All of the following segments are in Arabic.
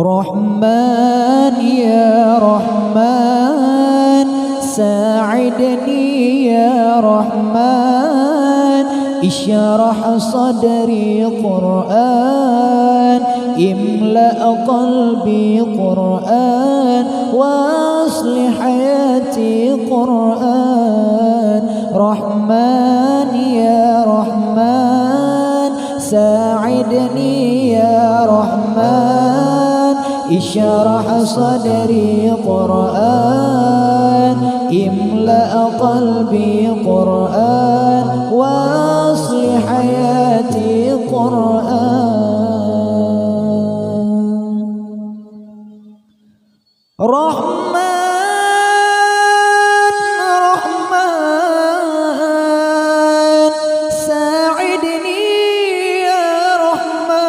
رحمن يا رحمن ساعدني يا رحمن اشرح صدري قرآن املأ قلبي قرآن واصلح حياتي قرآن رحمن يا رحمن ساعدني يا رحمن اشرح صدري قرآن املأ قلبي قرآن واصلح حياتي قرآن رحمن رحمن ساعدني يا رحمن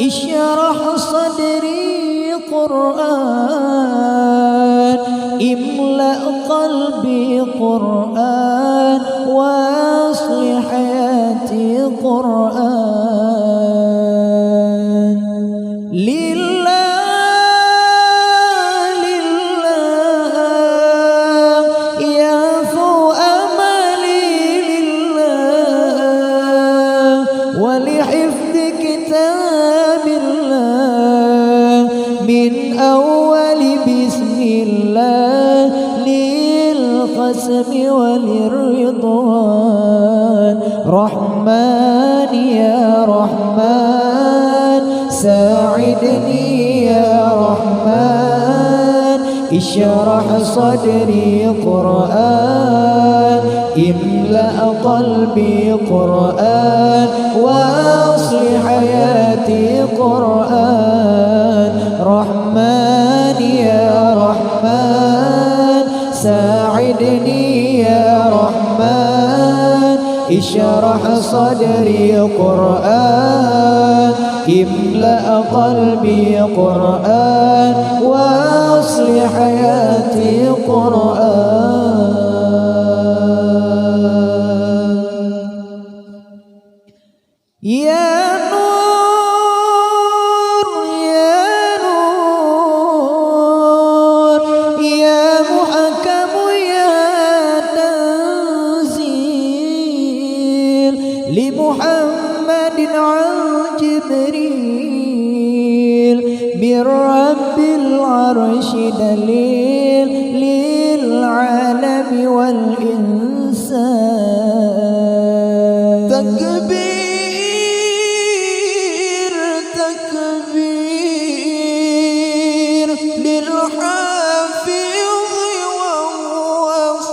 اشرح صدري قرآن املأ قلبي قرآن واصلح حياتي قرآن لله لله يعفو أملي لله ولحفظ كتاب الله من أول بسم الله للقسم وللرضوان رحمن يا رحمن ساعدني يا رحمن اشرح صدري قرآن املأ قلبي قرآن واصلح حياتي قرآن رحمن يا رحمن ساعدني يا رحمن اشرح صدري قرآن املأ قلبي قرآن واصلح حياتي قرآن يا نور يا نور يا محكم يا تنزيل لمحمد عن جبريل من رب العرش دليل للعالم والإنسان تكبير تكبير للحافظ وهو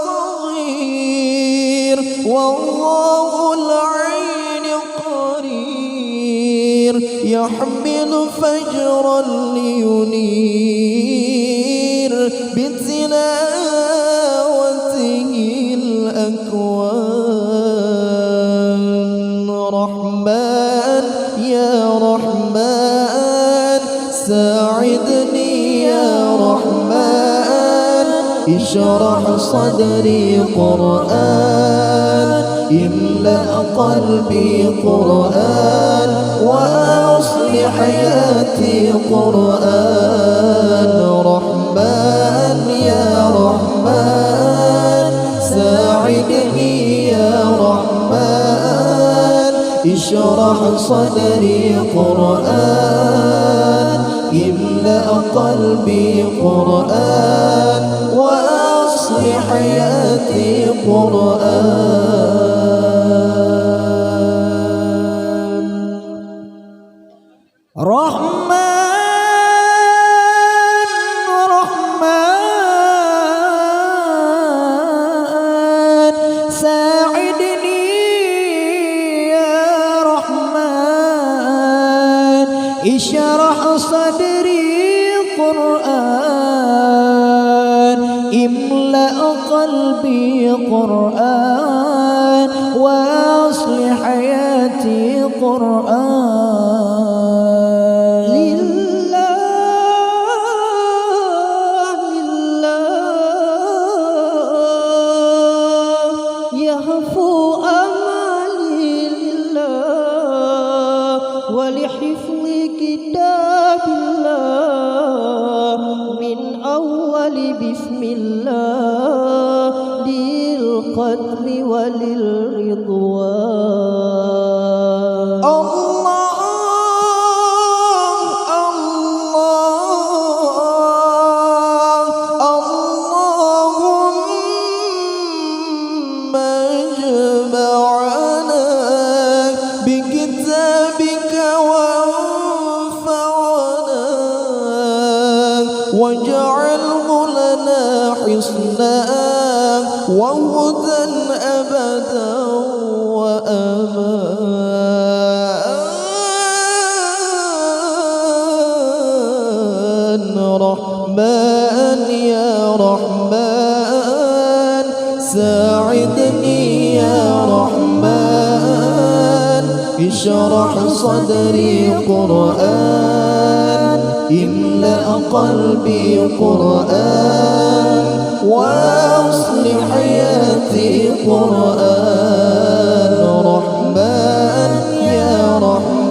صغير والله العين قرير يحمل فجرا لينير بتلاوته الأكوان رحمن يا رحمن ساعدني يا رحمن اشرح صدري قرآن املأ قلبي قرآن واصلح حياتي قرآن رحمن يا رحمن ساعدني يا رحمن اشرح صدري قرآن املأ قلبي قرآن واصلح حياتي قرآن رحمن رحمن ساعدني يا رحمن اشرح صدري قرآن املأ قلبي قرآن واصلح حياتي قرآن لله لله يهفو أملي لله ولحفظ للختم وللرضوان. الله الله اللهم اجمعنا بكتابك وانفعنا واجعله لنا حصنا وهدى أبدا وأمان. رحمن يا رحمن ساعدني يا رحمن اشرح صدري قرآن املأ قلبي قرآن واصلح حياتي قرآن. رحمن يا رحمن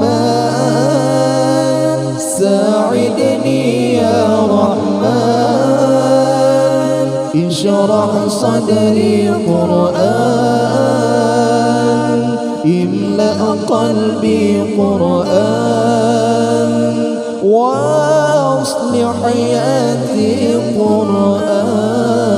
ساعدني يا رحمن اشرح صدري قرآن املأ قلبي قرآن واصلح حياتي قرآن.